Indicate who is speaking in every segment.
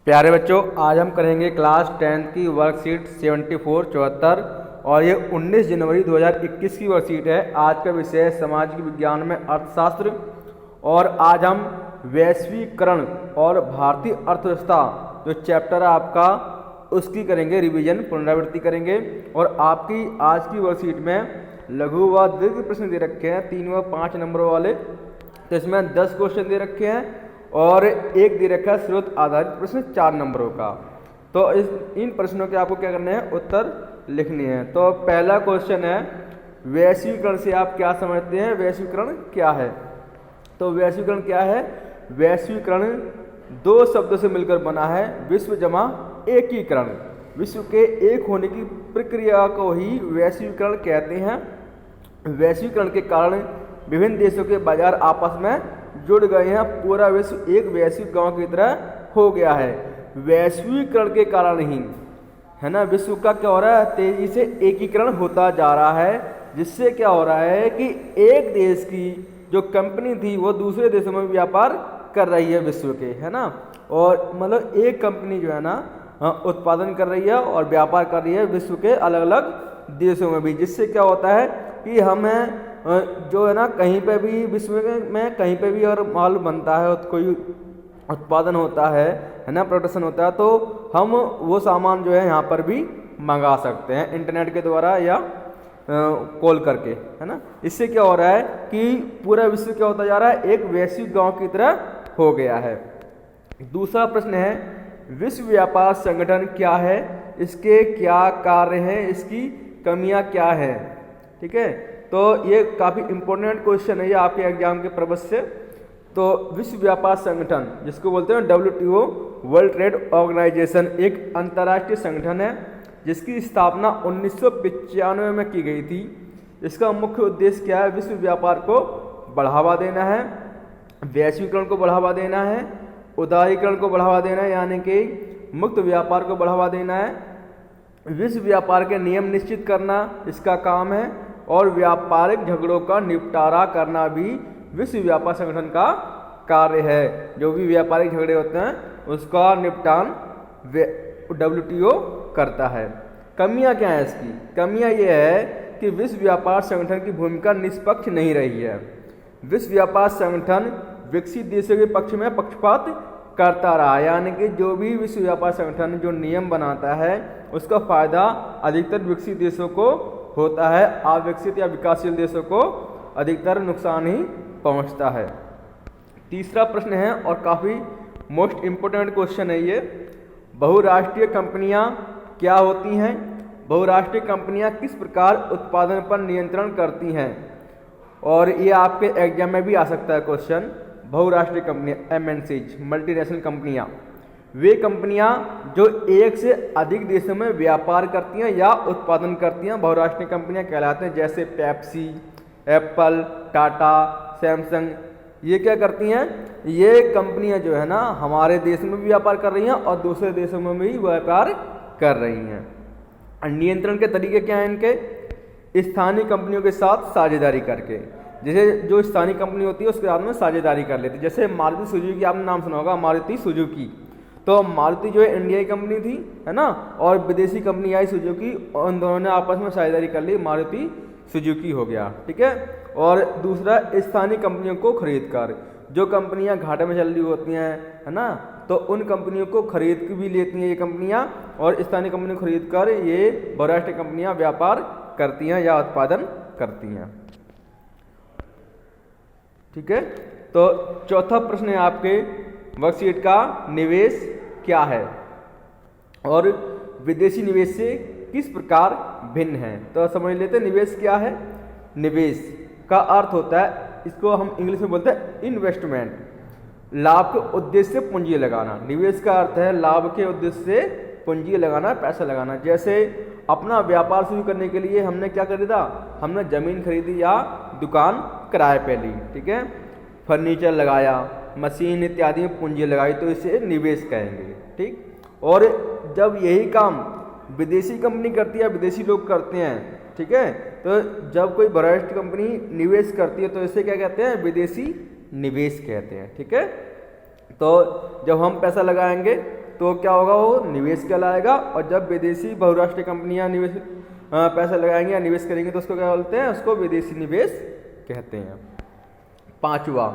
Speaker 1: प्यारे बच्चों, आज हम करेंगे क्लास 10 की वर्कशीट 74 और ये 19 जनवरी 2021 की वर्कशीट है। आज का विषय है सामाजिक विज्ञान में अर्थशास्त्र और आज हम वैश्वीकरण और भारतीय अर्थव्यवस्था जो चैप्टर है आपका उसकी करेंगे रिवीजन, पुनरावृत्ति करेंगे। और आपकी आज की वर्कशीट में लघु व दीर्घ प्रश्न दे रखे हैं 3 व 5 नंबर वाले, तो इसमें 10 क्वेश्चन दे रखे हैं और एक दे रखा है स्रोत आधारित प्रश्न 4 नंबरों का। तो इन प्रश्नों के आपको क्या करने हैं, उत्तर लिखने हैं। तो पहला क्वेश्चन है वैश्वीकरण से आप क्या समझते हैं, वैश्वीकरण क्या है। तो वैश्वीकरण क्या है, वैश्वीकरण दो शब्दों से मिलकर बना है, विश्व जमा एकीकरण। विश्व के एक होने की प्रक्रिया को ही वैश्वीकरण कहते हैं। वैश्वीकरण के कारण विभिन्न देशों के बाजार आपस में जुड़ गए हैं, पूरा विश्व एक वैश्विक गांव की तरह हो गया है। वैश्वीकरण के कारण ही है ना विश्व का क्या हो रहा है, तेजी से एकीकरण होता जा रहा है, जिससे क्या हो रहा है कि एक देश की जो कंपनी थी वो दूसरे देशों में व्यापार कर रही है विश्व के, है ना। और मतलब एक कंपनी जो है ना उत्पादन कर रही है और व्यापार कर रही है विश्व के अलग अलग देशों में भी, जिससे क्या होता है कि हमें जो है ना कहीं पे भी विश्व में कहीं पे भी अगर माल बनता है, कोई उत्पादन होता है ना, प्रोडक्शन होता है, तो हम वो सामान जो है यहाँ पर भी मंगा सकते हैं इंटरनेट के द्वारा या कॉल करके, है ना। इससे क्या हो रहा है कि पूरा विश्व क्या होता जा रहा है, एक वैश्विक गांव की तरह हो गया है। दूसरा प्रश्न है विश्व व्यापार संगठन क्या है, इसके क्या कार्य हैं, इसकी कमियां क्या है। ठीक है, तो ये काफ़ी इंपॉर्टेंट क्वेश्चन है ये आपके एग्जाम के पर्पज से। तो विश्व व्यापार संगठन जिसको बोलते हैं WTO, वर्ल्ड ट्रेड ऑर्गेनाइजेशन, एक अंतर्राष्ट्रीय संगठन है जिसकी स्थापना 1995 में की गई थी। इसका मुख्य उद्देश्य क्या है, विश्व व्यापार को बढ़ावा देना है, वैश्वीकरण को बढ़ावा देना है, उदारीकरण को बढ़ावा देना है यानी कि मुक्त व्यापार को बढ़ावा देना है, विश्व व्यापार के नियम निश्चित करना इसका काम है, और व्यापारिक झगड़ों का निपटारा करना भी विश्व व्यापार संगठन का कार्य है। जो भी व्यापारिक झगड़े होते हैं उसका निपटान WTO करता है। कमियां क्या है इसकी, कमियां ये है कि विश्व व्यापार संगठन की भूमिका निष्पक्ष नहीं रही है। विश्व व्यापार संगठन विकसित देशों के पक्ष में पक्षपात करता रहा, यानी कि जो भी विश्व व्यापार संगठन जो नियम बनाता है उसका फायदा अधिकतर विकसित देशों को होता है, अविकसित या विकासशील देशों को अधिकतर नुकसान ही पहुंचता है। तीसरा प्रश्न है और काफ़ी मोस्ट इम्पोर्टेंट क्वेश्चन है ये, बहुराष्ट्रीय कंपनियां क्या होती हैं, बहुराष्ट्रीय कंपनियां किस प्रकार उत्पादन पर नियंत्रण करती हैं। और ये आपके एग्जाम में भी आ सकता है क्वेश्चन। बहुराष्ट्रीय कंपनियां MNCs, मल्टीनेशनल कंपनियां, वे कंपनियां जो एक से अधिक देशों में व्यापार करती हैं या उत्पादन करती हैं, बहुराष्ट्रीय कंपनियां कहलाते हैं। जैसे पेप्सी, एप्पल, टाटा, सैमसंग, ये क्या करती हैं, ये कंपनियां जो है ना हमारे देश में भी व्यापार कर रही हैं और दूसरे देशों में भी व्यापार कर रही हैं। नियंत्रण के तरीके क्या हैं इनके, स्थानीय कंपनियों के साथ साझेदारी करके, जैसे जो स्थानीय कंपनी होती है उसके साथ में साझेदारी कर लेती है। जैसे मारुति सुजुकी, आपने नाम सुना होगा मारुति सुजुकी, तो मारुति जो है इंडियाई कंपनी थी, है ना, और विदेशी कंपनी आई सुजुकी, उन दोनों ने आपस में साझेदारी कर ली, मारुति सुजुकी हो गया। ठीक है, और दूसरा स्थानीय कंपनियों को खरीद कर, जो कंपनियां घाटे में चल रही होती हैं, है ना, तो उन कंपनियों को खरीद भी लेती हैं ये कंपनियां, और स्थानीय कंपनी को खरीद कर ये बहुराष्ट्रीय कंपनियां व्यापार करती हैं या उत्पादन करती हैं। ठीक है, तो चौथा प्रश्न है आपके वर्कशीट का, निवेश क्या है और विदेशी निवेश से किस प्रकार भिन्न है। तो समझ लेते हैं निवेश क्या है। निवेश का अर्थ होता है, इसको हम इंग्लिश में बोलते हैं इन्वेस्टमेंट, लाभ के उद्देश्य से पूंजी लगाना। निवेश का अर्थ है लाभ के उद्देश्य से पूंजी लगाना, पैसा लगाना। जैसे अपना व्यापार शुरू करने के लिए हमने क्या खरीदा, हमने जमीन खरीदी या दुकान किराए पे ली, ठीक है, फर्नीचर लगाया, मशीन इत्यादि में पूंजी लगाई, तो इसे निवेश कहेंगे। ठीक, और जब यही काम विदेशी कंपनी करती है, विदेशी लोग करते हैं, ठीक है, तो जब कोई बहुराष्ट्रीय कंपनी निवेश करती है तो इसे क्या कहते हैं, विदेशी निवेश कहते हैं। ठीक है, तो जब हम पैसा लगाएंगे तो क्या होगा, वो निवेश कहलाएगा। और जब विदेशी बहुराष्ट्रीय कंपनियां निवेश पैसा लगाएंगे या निवेश करेंगे तो उसको क्या बोलते हैं, उसको विदेशी निवेश कहते हैं। पांचवा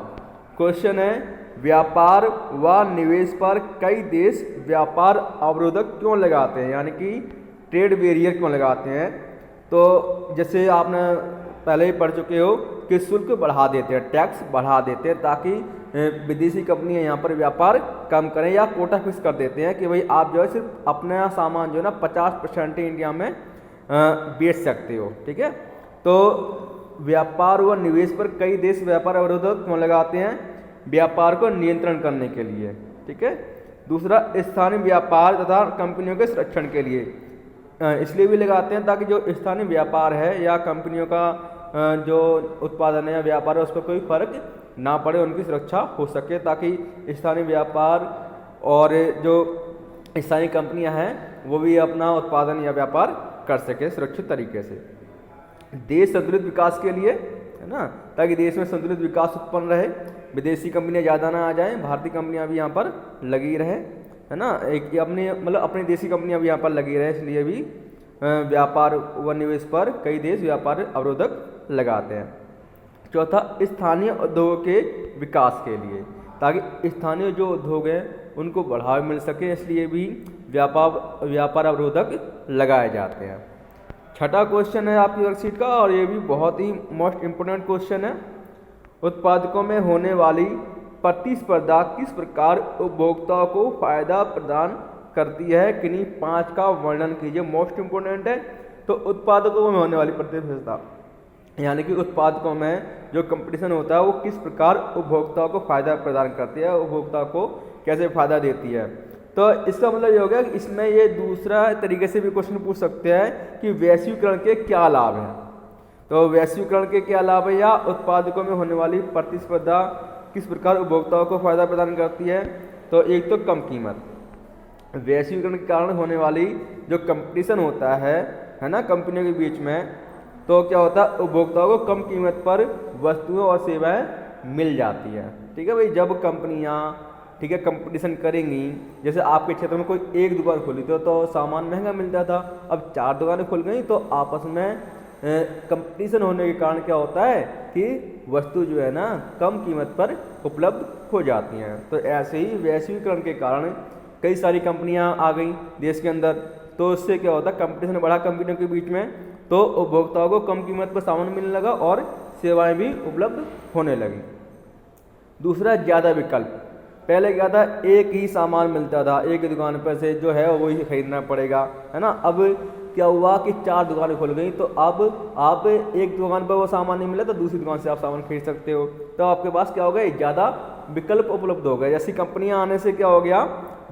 Speaker 1: क्वेश्चन है, व्यापार व निवेश पर कई देश व्यापार अवरोधक क्यों लगाते हैं, यानी कि ट्रेड बैरियर क्यों लगाते हैं। तो जैसे आपने पहले ही पढ़ चुके हो कि शुल्क बढ़ा देते हैं, टैक्स बढ़ा देते हैं ताकि विदेशी कंपनियां यहाँ पर व्यापार कम करें, या कोटा फिक्स कर देते हैं कि भाई आप जो है सिर्फ अपना सामान जो है ना 50% इंडिया में बेच सकते हो। ठीक है, तो व्यापार व निवेश पर कई देश व्यापार अवरोधक क्यों लगाते हैं, व्यापार को नियंत्रण करने के लिए। ठीक है, दूसरा स्थानीय व्यापार तथा कंपनियों के संरक्षण के लिए इसलिए भी लगाते हैं ताकि जो स्थानीय व्यापार है या कंपनियों का जो उत्पादन है या व्यापार है उस पर कोई फर्क ना पड़े, उनकी सुरक्षा हो सके, ताकि स्थानीय व्यापार और जो स्थानीय कंपनियां हैं वो भी अपना उत्पादन या व्यापार कर सके सुरक्षित तरीके से। देश संतुलित विकास के लिए, है ना, ताकि देश में संतुलित विकास उत्पन्न रहे, विदेशी कंपनियां ज़्यादा ना आ जाएं, भारतीय कंपनियां भी यहाँ पर लगी रहे, है ना, एक अपने मतलब अपनी देशी कंपनियां भी यहाँ पर लगी रहे, इसलिए भी व्यापार व निवेश पर कई देश व्यापार अवरोधक लगाते हैं। चौथा, स्थानीय उद्योगों के विकास के लिए, ताकि स्थानीय जो उद्योग हैं उनको बढ़ावा मिल सके, इसलिए भी व्यापार अवरोधक लगाए जाते हैं। छठा क्वेश्चन है आपकी वर्कशीट का, और ये भी बहुत ही मोस्ट इम्पोर्टेंट क्वेश्चन है, उत्पादकों में होने वाली प्रतिस्पर्धा किस प्रकार उपभोक्ताओं को फायदा प्रदान करती है, किन्हीं 5 का वर्णन कीजिए। मोस्ट इंपोर्टेंट है। तो उत्पादकों में होने वाली प्रतिस्पर्धा यानी कि उत्पादकों में जो कंपटीशन होता है वो किस प्रकार उपभोक्ताओं को फायदा प्रदान करती है, उपभोक्ता को कैसे फायदा देती है। तो इसका मतलब ये हो गया कि इसमें ये दूसरा तरीके से भी क्वेश्चन पूछ सकते हैं कि वैश्वीकरण के क्या लाभ हैं। तो वैश्वीकरण के क्या लाभ है, या उत्पादकों में होने वाली प्रतिस्पर्धा किस प्रकार उपभोक्ताओं को फायदा प्रदान करती है। तो एक तो कम कीमत, वैश्वीकरण के कारण होने वाली जो कंपटीशन होता है ना कंपनियों के बीच में, तो क्या होता है, उपभोक्ताओं को कम कीमत पर वस्तुएं और सेवाएं मिल जाती है। ठीक है भाई, जब कंपनियां ठीक है कंपटीशन करेंगी, जैसे आपके क्षेत्र में कोई एक दुकान खोली तो सामान महंगा मिलता था, अब 4 दुकानें खुल गई तो आपस में कंपटीशन होने के कारण क्या होता है कि वस्तु जो है ना कम कीमत पर उपलब्ध हो जाती हैं। तो ऐसे ही वैश्वीकरण के कारण कई सारी कंपनियां आ गई देश के अंदर, तो उससे क्या होता है, कंपटीशन बढ़ा कंपनियों के बीच में, तो उपभोक्ताओं को कम कीमत पर सामान मिलने लगा और सेवाएं भी उपलब्ध होने लगी। दूसरा, ज़्यादा विकल्प। पहले क्या था, एक ही सामान मिलता था, एक ही दुकान पर से जो है वही खरीदना पड़ेगा, है ना। अब क्या हुआ कि 4 दुकानें खुल गई, तो अब आप एक दुकान पर वो सामान नहीं मिला तो दूसरी दुकान से आप सामान खरीद सकते हो। तो आपके पास क्या हो गया, ज़्यादा विकल्प उपलब्ध हो गए। जैसी कंपनियां आने से क्या हो गया,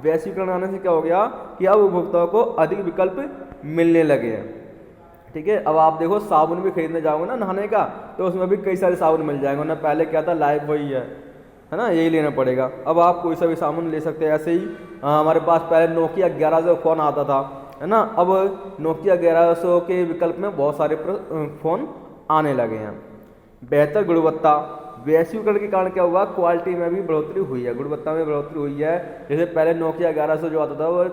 Speaker 1: वैश्वीकरण आने से क्या हो गया कि अब उपभोक्ताओं को अधिक विकल्प मिलने लगे हैं। ठीक है, अब आप देखो साबुन भी खरीदने जाओगे ना नहाने का, तो उसमें भी कई सारे साबुन मिल जाएंगे ना। पहले क्या था, लाइफ वही है ना, यही लेना पड़ेगा। अब आप कोई सा भी साबुन ले सकते हैं। ऐसे ही हमारे पास पहले नोकिया 1100 फ़ोन आता था, है ना। अब नोकिया 1100 के विकल्प में बहुत सारे फ़ोन आने लगे हैं। बेहतर गुणवत्ता, वैश्वीकरण के कारण क्या हुआ, क्वालिटी में भी बढ़ोतरी हुई है, गुणवत्ता में बढ़ोतरी हुई है। जैसे पहले नोकिया 1100 जो आता था वो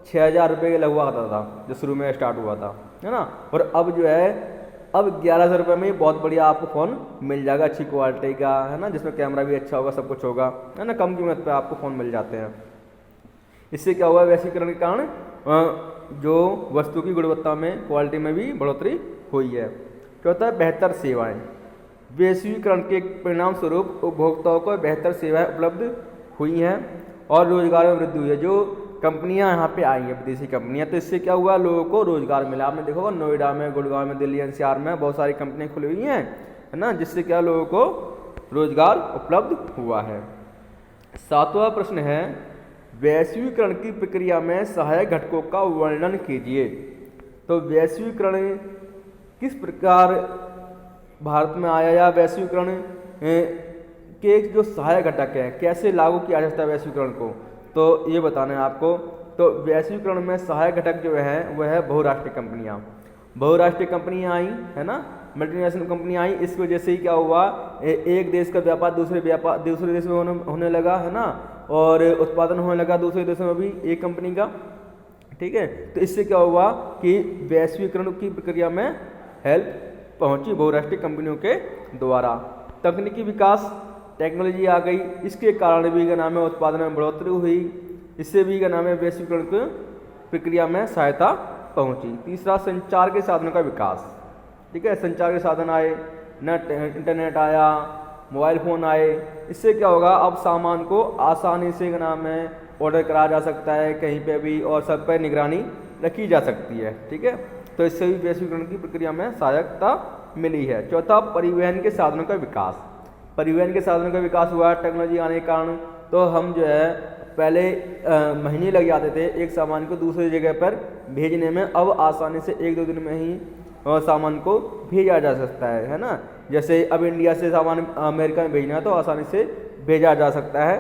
Speaker 1: 6000 रुपये के लगभग आता था जो शुरू में स्टार्ट हुआ था, है ना। और अब जो है अब 1100 रुपये में बहुत बढ़िया आपको फ़ोन मिल जाएगा, अच्छी क्वालिटी का, है ना, जिसमें कैमरा भी अच्छा होगा, सब कुछ होगा, है ना, कम कीमत पे आपको फ़ोन मिल जाते हैं। इससे क्या हुआ, वैश्वीकरण के कारण जो वस्तु की गुणवत्ता में, क्वालिटी में भी बढ़ोतरी हुई है। चौथा, बेहतर सेवाएं। वैश्वीकरण के परिणाम स्वरूप उपभोक्ताओं को बेहतर सेवाएं उपलब्ध हुई हैं और रोजगार में वृद्धि हुई है। जो कंपनियां यहाँ पे आई हैं, विदेशी कंपनियां, तो इससे क्या हुआ, लोगों को रोजगार मिला। आपने देखा होगा नोएडा में, गुड़गांव में, दिल्ली एनसीआर में बहुत सारी कंपनियां खुली हुई हैं, है ना, जिससे क्या लोगों को रोजगार उपलब्ध हुआ है। 7वां प्रश्न है, वैश्वीकरण की प्रक्रिया में सहायक घटकों का वर्णन कीजिए। तो वैश्वीकरण किस प्रकार भारत में आया, या वैश्वीकरण के जो सहायक घटक हैं कैसे लागू किया जा सकता है वैश्वीकरण को, तो ये बताना है आपको। तो वैश्वीकरण में सहायक घटक जो है वह है बहुराष्ट्रीय कंपनियां। बहुराष्ट्रीय कंपनियां आई, है ना, मल्टीनेशनल कंपनियां आई। इस वजह से ही क्या हुआ, एक देश का व्यापार दूसरे देश में होने लगा, है ना। और उत्पादन होने लगा दूसरे देशों में भी एक कंपनी का, ठीक है। तो इससे क्या हुआ कि वैश्वीकरण की प्रक्रिया में हेल्प पहुंची बहुराष्ट्रीय कंपनियों के द्वारा। तकनीकी विकास, टेक्नोलॉजी आ गई, इसके कारण भी क्या नाम है उत्पादन में बढ़ोतरी हुई, इससे भी क्या नाम है वैश्वीकरण की प्रक्रिया में सहायता पहुंची। तीसरा, संचार के साधनों का विकास, ठीक है। संचार के साधन आए, नेट इंटरनेट आया, मोबाइल फ़ोन आए, इससे क्या होगा अब सामान को आसानी से क्या नाम है ऑर्डर करा जा सकता है कहीं पे भी, और सब पर निगरानी रखी जा सकती है, ठीक है। तो इससे भी वैश्वीकरण की प्रक्रिया में सहायता मिली है। चौथा, परिवहन के साधनों का विकास। परिवहन के साधनों का विकास हुआ टेक्नोलॉजी आने के कारण। तो हम जो है पहले महीने लग जाते थे एक सामान को दूसरी जगह पर भेजने में, अब आसानी से 1-2 दिन में ही सामान को भेजा जा सकता है ना। जैसे अब इंडिया से सामान अमेरिका में भेजना है तो आसानी से भेजा जा सकता है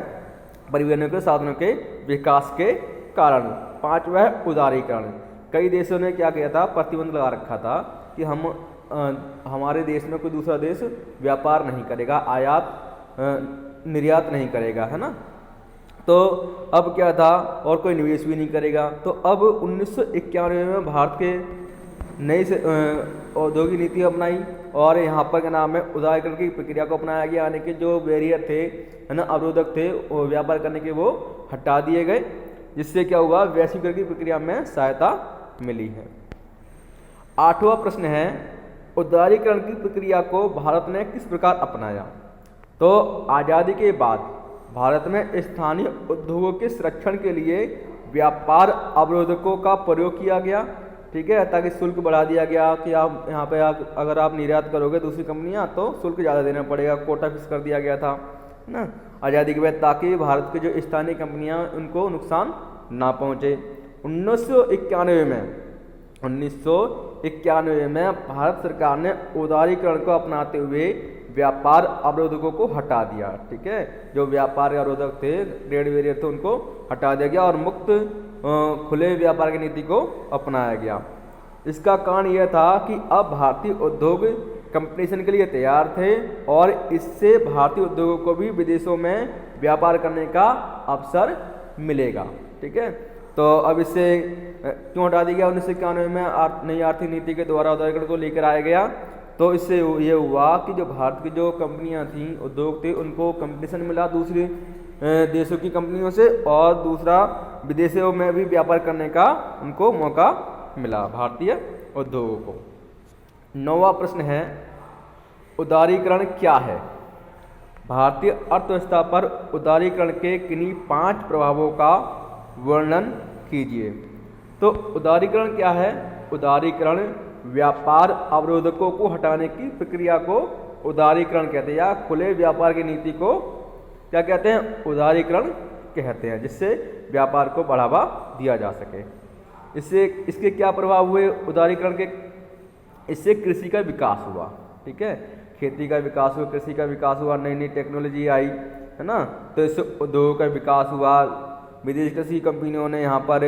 Speaker 1: परिवहन के साधनों के विकास के कारण। पांचवा है उदारीकरण। कई देशों ने क्या किया था, प्रतिबंध लगा रखा था कि हमारे देश में कोई दूसरा देश व्यापार नहीं करेगा, आयात निर्यात नहीं करेगा, है ना। तो अब क्या था, और कोई निवेश भी नहीं करेगा। तो अब 1991 में भारत के नई से औद्योगिक नीति अपनाई और यहाँ पर क्या नाम है उदारीकरण की प्रक्रिया को अपनाया गया, यानी कि जो बैरियर थे, है ना, अवरोधक थे वो व्यापार करने के, वो हटा दिए गए, जिससे क्या हुआ वैश्वीकरण की प्रक्रिया में सहायता मिली है। आठवां प्रश्न है, उदारीकरण की प्रक्रिया को भारत ने किस प्रकार अपनाया। तो आज़ादी के बाद भारत में स्थानीय उद्योगों के संरक्षण के लिए व्यापार अवरोधकों का प्रयोग किया गया, ठीक है, ताकि शुल्क बढ़ा दिया गया कि आप यहाँ पे अगर आप निर्यात करोगे दूसरी कंपनियाँ तो शुल्क ज़्यादा देना पड़ेगा, कोटा फिक्स कर दिया गया था ना आज़ादी के बाद, ताकि भारत के जो स्थानीय कंपनियाँ उनको नुकसान ना पहुँचे। 1991 में भारत सरकार ने उदारीकरण को अपनाते हुए व्यापार अवरोधकों को हटा दिया, ठीक है। जो व्यापार अवरोधक थे, ट्रेड बैरियर थे, उनको हटा दिया गया और मुक्त खुले व्यापार की नीति को अपनाया गया। इसका कारण यह था कि अब भारतीय उद्योग कंपटीशन के लिए तैयार थे और इससे भारतीय उद्योगों को भी विदेशों में व्यापार करने का अवसर मिलेगा, ठीक है। तो अब इससे क्यों हटा दिया गया 1991 में नई आर्थिक नीति के द्वारा उदारीकरण को लेकर आया गया। तो इससे ये हुआ कि जो भारत की जो कंपनियां थीं, उद्योग थे, उनको कंपटीशन मिला दूसरे देशों की कंपनियों से, और दूसरा विदेशों में भी व्यापार करने का उनको मौका मिला भारतीय उद्योगों को। 9वां प्रश्न है, उदारीकरण क्या है। भारतीय अर्थव्यवस्था पर उदारीकरण के किन्हीं 5 प्रभावों का वर्णन कीजिए। तो उदारीकरण क्या है। उदारीकरण व्यापार अवरोधकों को हटाने की प्रक्रिया को उदारीकरण कहते हैं, या खुले व्यापार की नीति को क्या कहते हैं, उदारीकरण कहते हैं, जिससे व्यापार को बढ़ावा दिया जा सके। इससे इसके क्या प्रभाव हुए उदारीकरण के। इससे कृषि का विकास हुआ, ठीक है, खेती का विकास हुआ, कृषि का विकास हुआ, नई नई टेक्नोलॉजी आई, है ना। तो इससे उद्योगों का विकास हुआ, विदेशी कृषि कंपनियों ने यहाँ पर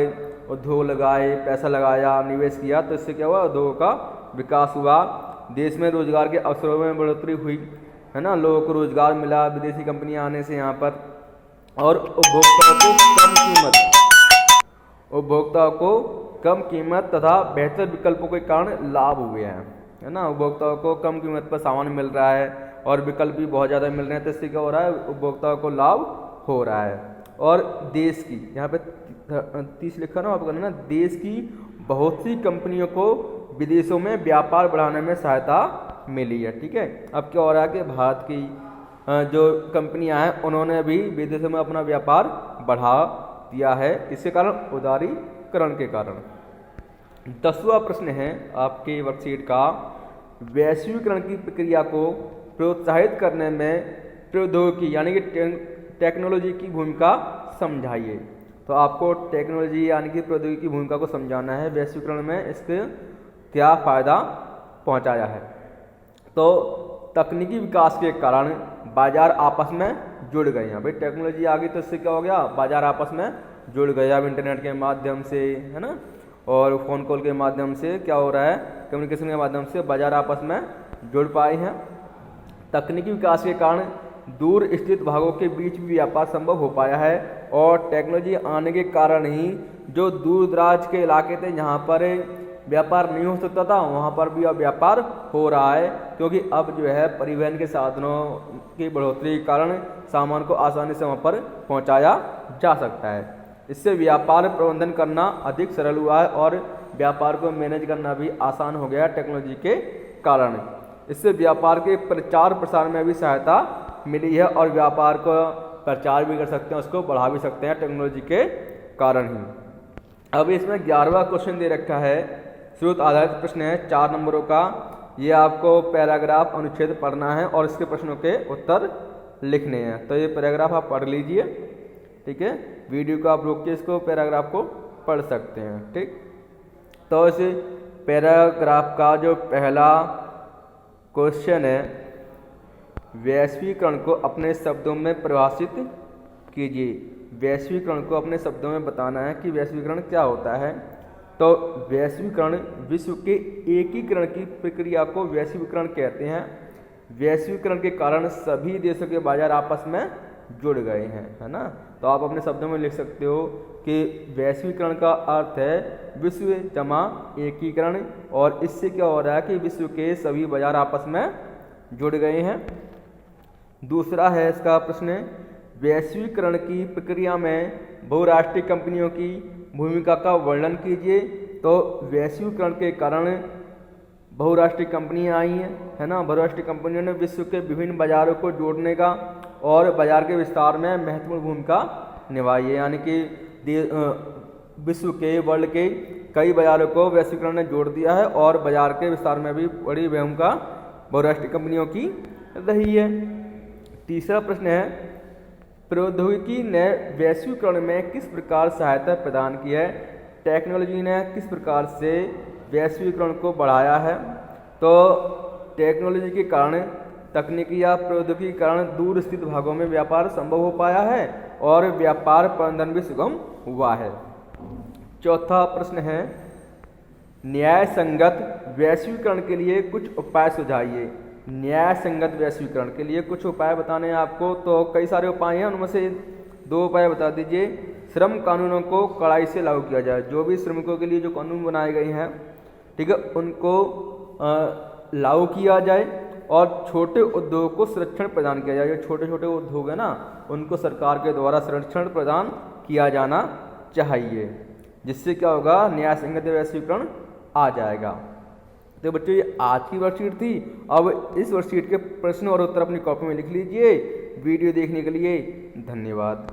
Speaker 1: उद्योग लगाए, पैसा लगाया, निवेश किया, तो इससे क्या हुआ उद्योगों का विकास हुआ। देश में रोजगार के अवसरों में बढ़ोतरी हुई, है ना, लोगों को रोजगार मिला विदेशी कंपनियां आने से यहाँ पर, और उपभोक्ताओं को कम कीमत तथा बेहतर विकल्पों के कारण लाभ हुए हैं, है ना। उपभोक्ताओं को कम कीमत पर सामान मिल रहा है और विकल्प भी बहुत ज़्यादा मिल रहे हैं, तो इससे क्या हो रहा है, उपभोक्ताओं को लाभ हो रहा है। और देश की, यहाँ पे 30 लिखा ना आपको ना, देश की बहुत सी कंपनियों को विदेशों में व्यापार बढ़ाने में सहायता मिली है, ठीक है। अब क्या हो रहा है कि भारत की जो कंपनियां हैं उन्होंने भी विदेशों में अपना व्यापार बढ़ा दिया है, इसके कारण उदारीकरण के कारण। 10वां प्रश्न है आपके वर्कशीट का, वैश्वीकरण की प्रक्रिया को प्रोत्साहित करने में प्रौद्योगिकी यानी कि टेक्नोलॉजी की भूमिका समझाइए। तो आपको टेक्नोलॉजी यानी कि प्रौद्योगिकी की भूमिका को समझाना है, वैश्वीकरण में इसके क्या फ़ायदा पहुंचाया है। तो तकनीकी विकास के कारण बाजार आपस में जुड़ गए हैं। भाई टेक्नोलॉजी आ गई तो इससे क्या हो गया, बाजार आपस में जुड़ गए। अब इंटरनेट के माध्यम से, है ना, और फ़ोन कॉल के माध्यम से क्या हो रहा है, कम्युनिकेशन के माध्यम से बाजार आपस में जुड़ पाए हैं। तकनीकी विकास के कारण दूर स्थित भागों के बीच भी व्यापार संभव हो पाया है। और टेक्नोलॉजी आने के कारण ही जो दूर दराज के इलाके थे जहाँ पर व्यापार नहीं हो सकता था वहाँ पर भी अब व्यापार हो रहा है, क्योंकि अब जो है परिवहन के साधनों की बढ़ोतरी के कारण सामान को आसानी से वहाँ पर पहुँचाया जा सकता है। इससे व्यापार प्रबंधन करना अधिक सरल हुआ है और व्यापार को मैनेज करना भी आसान हो गया टेक्नोलॉजी के कारण। इससे व्यापार के प्रचार प्रसार में भी सहायता मिली है और व्यापार को प्रचार भी कर सकते हैं, उसको बढ़ा भी सकते हैं टेक्नोलॉजी के कारण ही। अब इसमें 11वां क्वेश्चन दे रखा है, स्रोत आधारित प्रश्न है 4 नंबरों का। ये आपको पैराग्राफ अनुच्छेद पढ़ना है और इसके प्रश्नों के उत्तर लिखने हैं। तो ये पैराग्राफ आप पढ़ लीजिए, ठीक है। वीडियो को आप रोक के इसको पैराग्राफ को पढ़ सकते हैं, ठीक। तो इस पैराग्राफ का जो पहला क्वेश्चन है, वैश्वीकरण को अपने शब्दों में परिभाषित कीजिए। वैश्वीकरण को अपने शब्दों में बताना है कि वैश्वीकरण क्या होता है। तो वैश्वीकरण विश्व के एकीकरण की प्रक्रिया को वैश्वीकरण कहते हैं। वैश्वीकरण के कारण सभी देशों के बाजार आपस में जुड़ गए हैं, है ना। तो आप अपने शब्दों में लिख सकते हो कि वैश्वीकरण का अर्थ है विश्व जमा एकीकरण, और इससे क्या हो रहा है कि विश्व के सभी बाजार आपस में जुड़ गए हैं। दूसरा है इसका प्रश्न, वैश्वीकरण की प्रक्रिया में बहुराष्ट्रीय कंपनियों की भूमिका का वर्णन कीजिए। तो वैश्वीकरण के कारण बहुराष्ट्रीय कंपनियां आई हैं, है ना। बहुराष्ट्रीय कंपनियों ने विश्व के विभिन्न बाजारों को जोड़ने का और बाजार के विस्तार में महत्वपूर्ण भूमिका निभाई है, यानी कि विश्व के वर्ल्ड के कई बाजारों को वैश्वीकरण ने जोड़ दिया है और बाजार के विस्तार में भी बड़ी भूमिका बहुराष्ट्रीय कंपनियों की रही है। तीसरा प्रश्न है, प्रौद्योगिकी ने वैश्वीकरण में किस प्रकार सहायता प्रदान की है। टेक्नोलॉजी ने किस प्रकार से वैश्वीकरण को बढ़ाया है। तो टेक्नोलॉजी के कारण, तकनीकी या प्रौद्योगिकी के कारण दूर स्थित भागों में व्यापार संभव हो पाया है और व्यापार प्रबंधन भी सुगम हुआ है। चौथा प्रश्न है, न्याय संगत वैश्वीकरण के लिए कुछ उपाय सुझाइए। न्याय संगत वैश्वीकरण के लिए कुछ उपाय बताने हैं आपको। तो कई सारे उपाय हैं, उनमें से 2 उपाय बता दीजिए। श्रम कानूनों को कड़ाई से लागू किया जाए। जो भी श्रमिकों के लिए जो कानून बनाए गए हैं, ठीक है, उनको लागू किया जाए और छोटे उद्योग को संरक्षण प्रदान किया जाए। जो छोटे छोटे उद्योग है ना, उनको सरकार के द्वारा संरक्षण प्रदान किया जाना चाहिए, जिससे क्या होगा, न्याय संगत वैश्वीकरण आ जाएगा। तो बच्चों ये आज की वर्कशीट थी। अब इस वर्कशीट के प्रश्न और उत्तर अपनी कॉपी में लिख लीजिए। वीडियो देखने के लिए धन्यवाद।